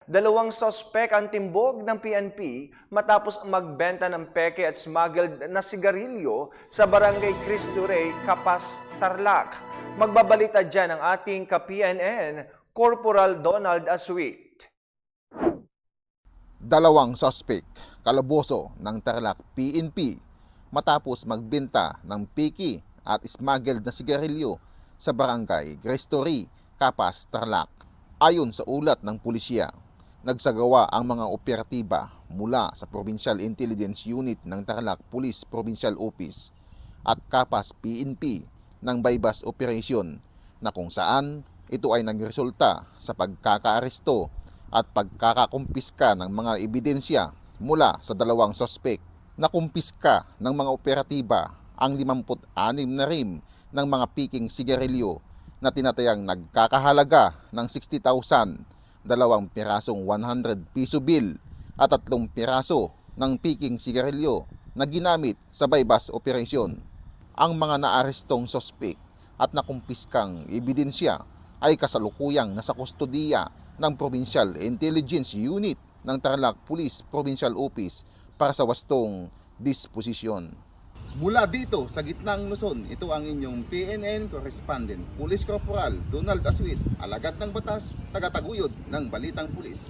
Dalawang sospek ang timbog ng PNP matapos magbenta ng peke at smuggled na sigarilyo sa Barangay Cristo Rey, Capas, Tarlac. Magbabalita dyan ang ating ka-PNN, Corporal Donald Aswit. Dalawang suspect, kalaboso ng Tarlac PNP matapos magbenta ng piki at smuggled na sigarilyo sa Barangay Cristo Rey, Capas, Tarlac. Ayon sa ulat ng pulisya, nagsagawa ang mga operatiba mula sa Provincial Intelligence Unit ng Tarlac Police Provincial Office at Capas PNP ng bypass operation na kung saan ito ay nagresulta sa pagkakaaresto at pagkakakumpiska ng mga ebidensya mula sa dalawang sospek. Nakumpiska ng mga operatiba ang 56 na rim ng mga piking sigarilyo na tinatayang nagkakahalaga ng 60,000, 2 pirasong 100 piso bill at 3 piraso ng piking sigarilyo na ginamit sa bypass operation. Ang mga naarestong sospek at nakumpiskang ebidensya ay kasalukuyang nasa kustodiya ng Provincial Intelligence Unit ng Tarlac Police Provincial Office para sa wastong disposisyon. Mula dito sa gitnang Luzon, ito ang inyong PNN correspondent, Police Corporal Donald Aswit, alagad ng batas, tagataguyod ng Balitang Pulis.